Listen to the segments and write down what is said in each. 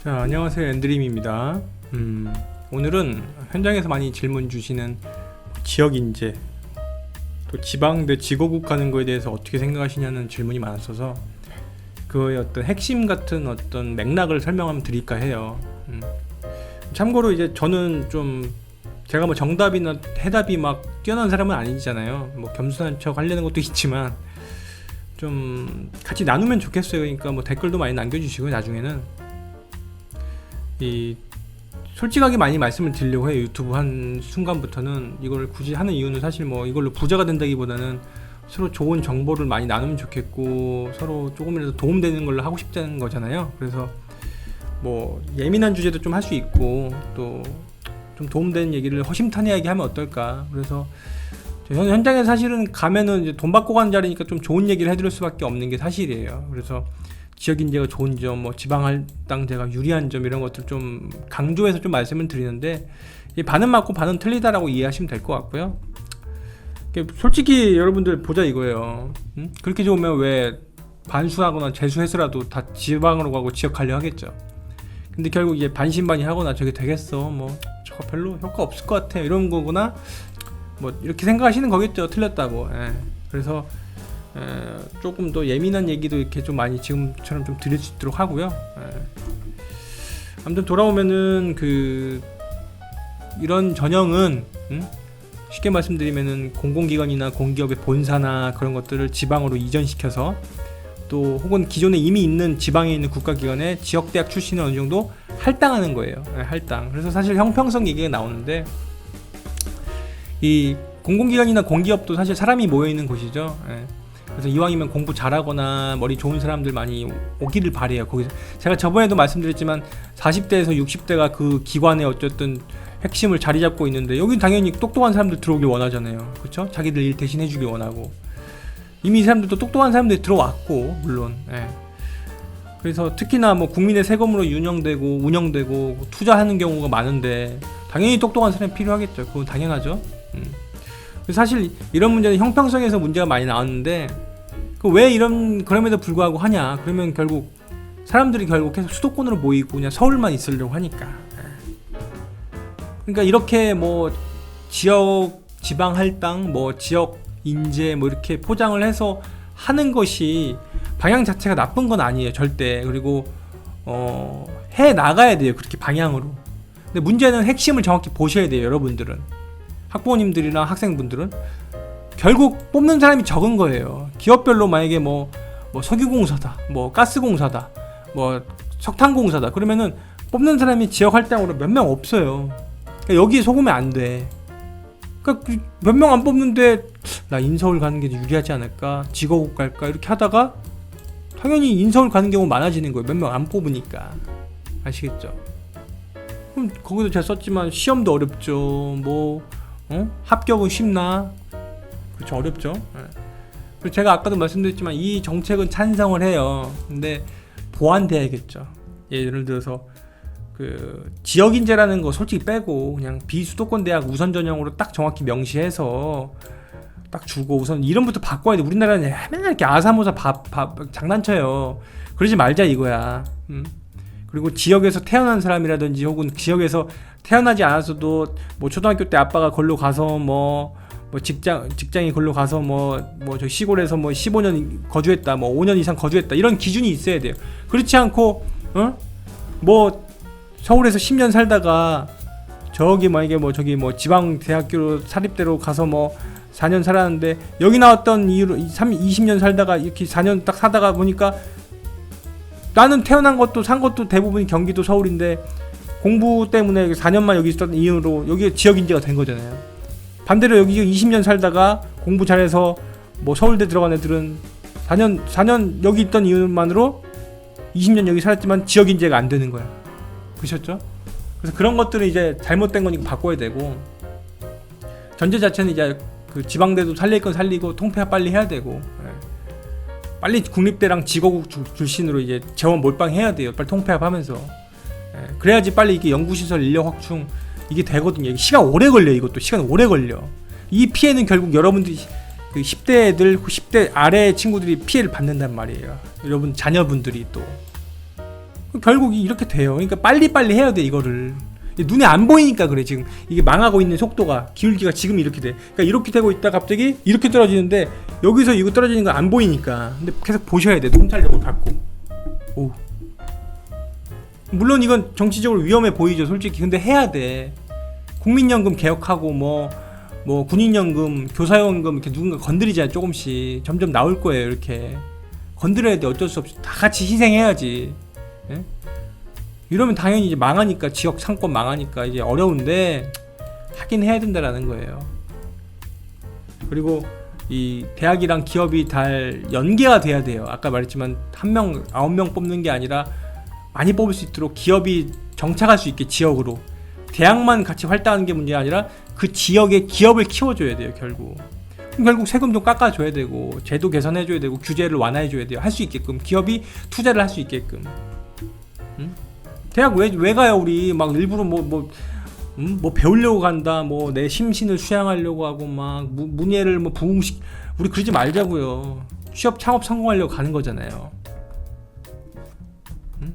자, 안녕하세요. 엔드림입니다. 오늘은 현장에서 많이 질문 주시는 지역인재, 또 지방대 지거국 가는 거에 대해서 어떻게 생각하시냐는 질문이 많았어서 그거의 어떤 핵심 같은 어떤 맥락을 설명하면 드릴까 해요. 참고로 이제 저는 좀 제가 뭐 정답이나 해답이 막 뛰어난 사람은 아니잖아요. 뭐 겸손한 척 하려는 것도 있지만 좀 같이 나누면 좋겠어요. 그러니까 뭐 댓글도 많이 남겨주시고 나중에는 솔직하게 많이 말씀을 드리려고 해요. 유튜브 한 순간부터는 이걸 굳이 하는 이유는 사실 뭐 이걸로 부자가 된다기보다는 서로 좋은 정보를 많이 나누면 좋겠고 서로 조금이라도 도움되는 걸로 하고 싶다는 거잖아요. 그래서 뭐 예민한 주제도 좀 할 수 있고 또 좀 도움되는 얘기를 허심탄회하게 하면 어떨까. 그래서 현장에 사실은 가면은 이제 돈 받고 가는 자리니까 좀 좋은 얘기를 해드릴 수밖에 없는 게 사실이에요. 그래서 지역인재가 좋은 점, 뭐 지방할당제가 유리한 점 이런 것들 좀 강조해서 좀 말씀을 드리는데 반은 맞고 반은 틀리다라고 이해하시면 될 것 같고요. 솔직히 여러분들 보자 이거예요. 그렇게 좋으면 왜 반수하거나 재수해서라도 다 지방으로 가고 지역하려 하겠죠. 근데 결국 이제 반신반의하거나 저게 되겠어, 뭐 저거 별로 효과 없을 것 같아 이런 거구나, 뭐 이렇게 생각하시는 거겠죠. 틀렸다고. 그래서 조금 더 예민한 얘기도 이렇게 좀 많이 지금처럼 좀 드릴 수 있도록 하고요. 아무튼 돌아오면은 이런 전형은 쉽게 말씀드리면은 공공기관이나 공기업의 본사나 그런 것들을 지방으로 이전시켜서 또 혹은 기존에 이미 있는 지방에 있는 국가기관의 지역대학 출신을 어느 정도 할당하는 거예요. 할당. 그래서 사실 형평성 얘기가 나오는데 이 공공기관이나 공기업도 사실 사람이 모여있는 곳이죠. 그래서 이왕이면 공부 잘하거나 머리 좋은 사람들 많이 오기를 바래요. 거기서 제가 저번에도 말씀드렸지만 40대에서 60대가 그 기관의 어쨌든 핵심을 자리 잡고 있는데 여기 당연히 똑똑한 사람들 들어오길 원하잖아요. 그렇죠? 자기들 일 대신 해주길 원하고 이미 이 사람들도 똑똑한 사람들이 들어왔고 물론. 그래서 특히나 뭐 국민의 세금으로 운영되고 투자하는 경우가 많은데 당연히 똑똑한 사람이 필요하겠죠. 그건 당연하죠. 사실 이런 문제는 형평성에서 문제가 많이 나왔는데 왜 그럼에도 불구하고 하냐. 그러면 결국 사람들이 결국 계속 수도권으로 모이고 그냥 서울만 있으려고 하니까. 그러니까 이렇게 뭐 지방 할당, 뭐 지역 인재 뭐 이렇게 포장을 해서 하는 것이 방향 자체가 나쁜 건 아니에요. 절대. 그리고 해 나가야 돼요. 그렇게 방향으로. 근데 문제는 핵심을 정확히 보셔야 돼요. 여러분들은. 학부모님들이나 학생분들은 결국 뽑는 사람이 적은 거예요. 기업별로 만약에 뭐 석유공사다, 뭐 가스공사다, 뭐 석탄공사다 그러면은 뽑는 사람이 지역 할당으로 몇 명 없어요. 그러니까 여기에 속으면 안 돼. 그러니까 몇 명 안 뽑는데 나 인서울 가는 게 유리하지 않을까, 지거국 갈까 이렇게 하다가 당연히 인서울 가는 경우 많아지는 거예요. 몇 명 안 뽑으니까. 아시겠죠? 그럼 거기도 제가 썼지만 시험도 어렵죠. 합격은 쉽나? 그렇죠, 어렵죠. 그리고 제가 아까도 말씀드렸지만 이 정책은 찬성을 해요. 근데 보완돼야겠죠. 예를 들어서 지역인재라는 거 솔직히 빼고 그냥 비수도권 대학 우선 전형으로 딱 정확히 명시해서 딱 주고 우선 이름부터 바꿔야 돼. 우리나라는 맨날 이렇게 아사모사 장난쳐요. 그러지 말자 이거야. 그리고 지역에서 태어난 사람이라든지 혹은 지역에서 태어나지 않았어도 뭐 초등학교 때 아빠가 걸로 가서 뭐 직장이 걸로 가서 저 시골에서 15년 거주했다, 5년 이상 거주했다 이런 기준이 있어야 돼요. 그렇지 않고 서울에서 10년 살다가 저기 만약에 지방 대학교로 사립대로 가서 4년 살았는데 여기 나왔던 이유로 20년 살다가 이렇게 4년 딱 사다가 보니까 나는 태어난 것도 산 것도 대부분 경기도 서울인데 공부 때문에 4년만 여기 있었던 이유로 여기 지역인재가 된 거잖아요. 반대로 여기 20년 살다가 공부 잘해서 서울대 들어간 애들은 4년 여기 있던 이유만으로 20년 여기 살았지만 지역인재가 안 되는 거야. 그렇죠? 그래서 그런 것들은 이제 잘못된 거니까 바꿔야 되고, 전제 자체는 이제 지방대도 살릴 건 살리고 통폐합 빨리 해야 되고, 빨리 국립대랑 지거국 출신으로 이제 재원 몰빵해야 돼요. 빨리 통폐합하면서. 그래야지 빨리 이게 연구시설 인력 확충 이게 되거든요. 시간 오래 걸려. 이것도 시간 오래 걸려. 이 피해는 결국 여러분들이 10대 애들, 10대 아래 친구들이 피해를 받는단 말이에요. 여러분 자녀분들이 또 결국 이렇게 돼요. 그러니까 빨리빨리 해야 돼 이거를. 눈에 안 보이니까 그래. 지금 이게 망하고 있는 속도가, 기울기가 지금 이렇게 돼. 그러니까 이렇게 되고 있다 갑자기 이렇게 떨어지는데 여기서 이거 떨어지는 거 안 보이니까. 근데 계속 보셔야 돼. 통찰력을 갖고. 오. 물론 이건 정치적으로 위험해 보이죠 솔직히. 근데 해야 돼. 국민연금 개혁하고 뭐 군인연금, 교사연금 이렇게 누군가 건드리잖아. 조금씩 점점 나올 거예요. 이렇게 건드려야 돼. 어쩔 수 없이 다 같이 희생해야지. 예? 이러면 당연히 이제 망하니까, 지역 상권 망하니까 이제 어려운데 하긴 해야 된다라는 거예요. 그리고 이 대학이랑 기업이 잘 연계가 돼야 돼요. 아까 말했지만 1명, 9명 뽑는 게 아니라 많이 뽑을 수 있도록 기업이 정착할 수 있게 지역으로. 대학만 같이 활동하는 게 문제가 아니라 그 지역의 기업을 키워줘야 돼요. 결국 세금 좀 깎아줘야 되고, 제도 개선해줘야 되고, 규제를 완화해줘야 돼요. 할 수 있게끔, 기업이 투자를 할 수 있게끔. 응? 대학 왜 가요? 우리 막 일부러 뭐 배우려고 간다, 뭐 내 심신을 수양하려고 하고 막 문예를 뭐 부흥식, 우리 그러지 말자고요. 취업 창업 성공하려고 가는 거잖아요. 응?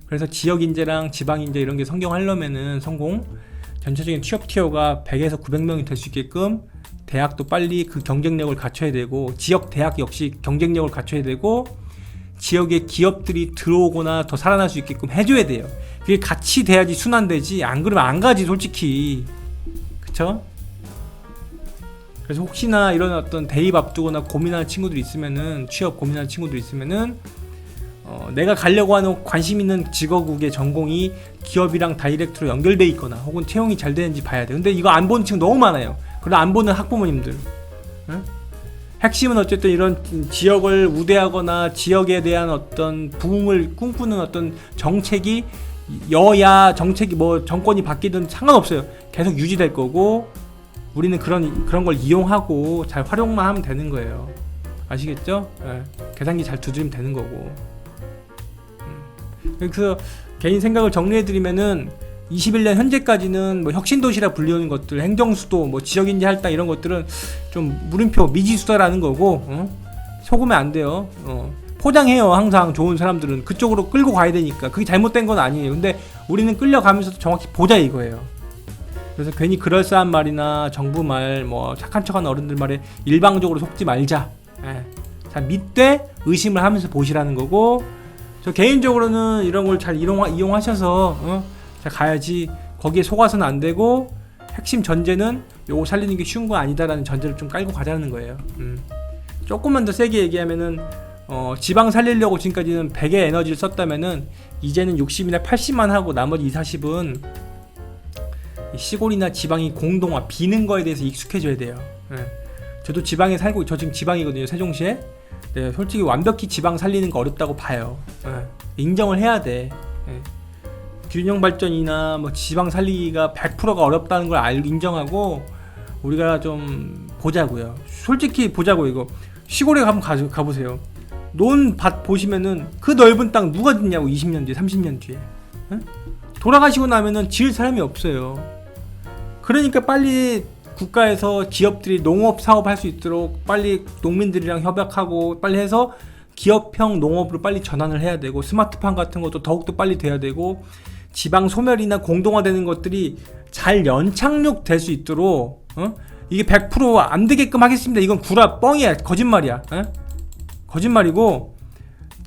그래서 지역 인재랑 지방 인재 이런 게 성공하려면은 전체적인 취업 티어가 100에서 900명이 될 수 있게끔 대학도 빨리 그 경쟁력을 갖춰야 되고, 지역 대학 역시 경쟁력을 갖춰야 되고, 지역에 기업들이 들어오거나 더 살아날 수 있게끔 해줘야 돼요. 그게 같이 돼야지 순환되지. 안 그러면 안 가지 솔직히. 그쵸? 그래서 혹시나 이런 어떤 대입 앞두거나 고민하는 친구들이 있으면은, 취업 고민하는 친구들이 있으면은 내가 가려고 하는 관심 있는 직업국의 전공이 기업이랑 다이렉트로 연결돼 있거나 혹은 채용이 잘 되는지 봐야 돼. 근데 이거 안 보는 친구 너무 많아요. 그리고 안 보는 학부모님들. 응? 핵심은 어쨌든 이런 지역을 우대하거나 지역에 대한 어떤 부흥을 꿈꾸는 어떤 정책이, 여야 정책이 뭐 정권이 바뀌든 상관없어요. 계속 유지될 거고, 우리는 그런 걸 이용하고 잘 활용만 하면 되는 거예요. 아시겠죠? 네. 계산기 잘 두드리면 되는 거고. 그래서 개인 생각을 정리해드리면은 21년 현재까지는 뭐 혁신도시라 불리는 것들, 행정수도, 뭐 지역인재 할당 이런 것들은 좀 물음표, 미지수다라는 거고, 속으면 안 돼요. 포장해요. 항상 좋은 사람들은 그쪽으로 끌고 가야 되니까. 그게 잘못된 건 아니에요. 근데 우리는 끌려가면서도 정확히 보자 이거예요. 그래서 괜히 그럴싸한 말이나 정부 말, 뭐 착한 척하는 어른들 말에 일방적으로 속지 말자. 자, 믿되 의심을 하면서 보시라는 거고, 저 개인적으로는 이런 걸 잘 이용하셔서 자 가야지. 거기에 속아서는 안 되고, 핵심 전제는 요거 살리는 게 쉬운 거 아니다라는 전제를 좀 깔고 가자는 거예요. 조금만 더 세게 얘기하면은 지방 살리려고 지금까지는 100의 에너지를 썼다면은 이제는 60이나 80만 하고 나머지 20, 40은 시골이나 지방이 공동화, 비는 거에 대해서 익숙해져야 돼요. 저도 지방에 살고, 저 지금 지방이거든요. 세종시에. 네, 솔직히 완벽히 지방 살리는 거 어렵다고 봐요. 인정을 해야 돼. 균형 발전이나 뭐 지방 살리기가 100%가 어렵다는 걸 인정하고 우리가 좀 보자고요. 솔직히 보자고. 이거 시골에 가보세요. 논밭 보시면은 그 넓은 땅 누가 짓냐고. 20년 뒤에, 30년 뒤에. 돌아가시고 나면은 지을 사람이 없어요. 그러니까 빨리 국가에서 기업들이 농업 사업 할 수 있도록 빨리 농민들이랑 협약하고 빨리 해서 기업형 농업으로 빨리 전환을 해야 되고, 스마트팜 같은 것도 더욱더 빨리 돼야 되고, 지방 소멸이나 공동화되는 것들이 잘 연착륙 될 수 있도록, 이게 100% 안 되게끔 하겠습니다. 이건 뻥이야. 거짓말이야. 거짓말이고,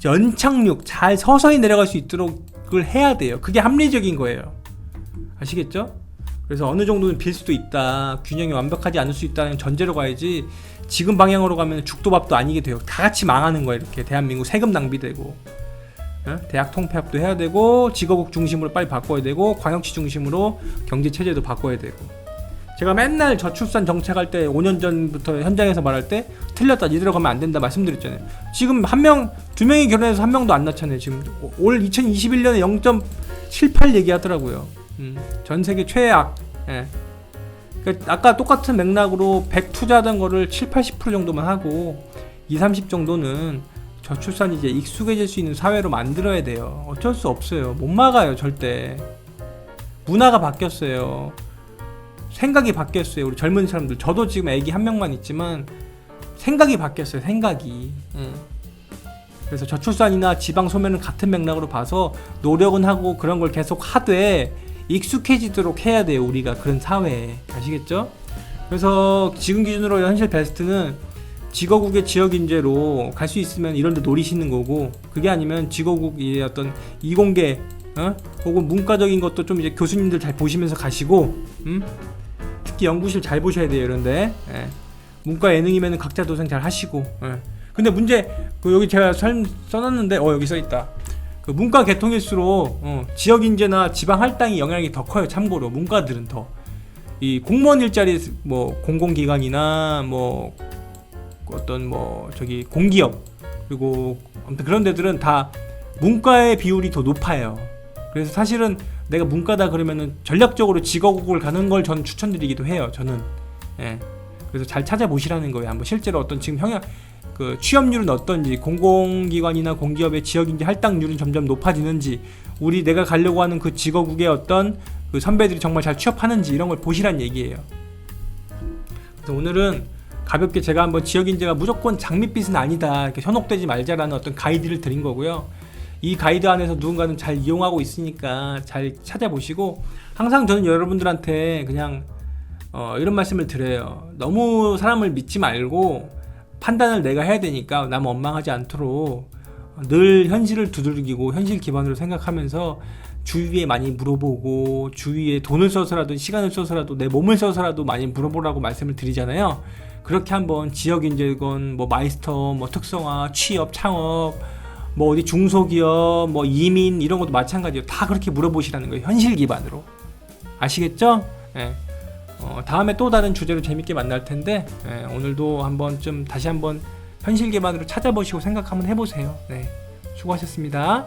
연착륙 잘 서서히 내려갈 수 있도록 그걸 해야 돼요. 그게 합리적인 거예요. 아시겠죠? 그래서 어느 정도는 빌 수도 있다, 균형이 완벽하지 않을 수 있다는 전제로 가야지, 지금 방향으로 가면 죽도 밥도 아니게 돼요. 다 같이 망하는 거야. 이렇게 대한민국 세금 낭비되고, 대학 통폐합도 해야 되고, 직업국 중심으로 빨리 바꿔야 되고, 광역시 중심으로 경제체제도 바꿔야 되고. 제가 맨날 저출산 정책할 때 5년 전부터 현장에서 말할 때 틀렸다, 이대로 가면 안 된다 말씀드렸잖아요. 지금 2명이 결혼해서 1명도 안 낳잖아요. 지금 올 2021년에 0.78 얘기하더라고요. 전 세계 최악. 그러니까 아까 똑같은 맥락으로 100 투자하던 거를 7, 80% 정도만 하고 20, 30 정도는 저출산이 이제 익숙해질 수 있는 사회로 만들어야 돼요. 어쩔 수 없어요. 못 막아요, 절대. 문화가 바뀌었어요. 생각이 바뀌었어요. 우리 젊은 사람들. 저도 지금 애기 1명만 있지만 생각이 바뀌었어요. 생각이. 그래서 저출산이나 지방 소멸은 같은 맥락으로 봐서 노력은 하고 그런 걸 계속 하되 익숙해지도록 해야 돼요. 우리가 그런 사회에. 아시겠죠? 그래서 지금 기준으로 현실 베스트는 직어국의 지역인재로 갈 수 있으면 이런 데 노리시는 거고, 그게 아니면 직어국의 어떤 이공계 혹은 문과적인 것도 좀 이제 교수님들 잘 보시면서 가시고, 특히 연구실 잘 보셔야 돼요. 이런데 문과 예능이면 각자 도생 잘 하시고. 근데 문제 여기 제가 써놨는데 여기 써있다. 그 문과 계통일수록 지역 인재나 지방 할당이 영향이 더 커요. 참고로 문과들은 더 이 공무원 일자리 뭐 공공기관이나 뭐 어떤 뭐 저기 공기업 그리고 아무튼 그런 데들은 다 문과의 비율이 더 높아요. 그래서 사실은 내가 문과다 그러면은 전략적으로 직어국을 가는 걸 저는 추천드리기도 해요. 저는 그래서 잘 찾아보시라는 거예요. 한번 실제로 어떤 지금 그 취업률은 어떤지, 공공기관이나 공기업의 지역인재 할당률은 점점 높아지는지, 내가 가려고 하는 그 직어국의 어떤 그 선배들이 정말 잘 취업하는지 이런 걸 보시란 얘기예요. 그래서 오늘은 가볍게 제가 한번 지역인재가 무조건 장밋빛은 아니다, 이렇게 현혹되지 말자라는 어떤 가이드를 드린 거고요. 이 가이드 안에서 누군가는 잘 이용하고 있으니까 잘 찾아보시고, 항상 저는 여러분들한테 그냥 이런 말씀을 드려요. 너무 사람을 믿지 말고 판단을 내가 해야 되니까 남 원망하지 않도록 늘 현실을 두들기고 현실 기반으로 생각하면서 주위에 많이 물어보고, 주위에 돈을 써서라도 시간을 써서라도 내 몸을 써서라도 많이 물어보라고 말씀을 드리잖아요. 그렇게 한번 지역인재건 뭐 마이스터, 뭐 특성화, 취업, 창업, 뭐 어디 중소기업, 뭐 이민 이런 것도 마찬가지예요. 다 그렇게 물어보시라는 거예요. 현실 기반으로. 아시겠죠? 다음에 또 다른 주제로 재밌게 만날 텐데 오늘도 다시 한번 현실 기반으로 찾아보시고 생각 한번 해보세요. 수고하셨습니다.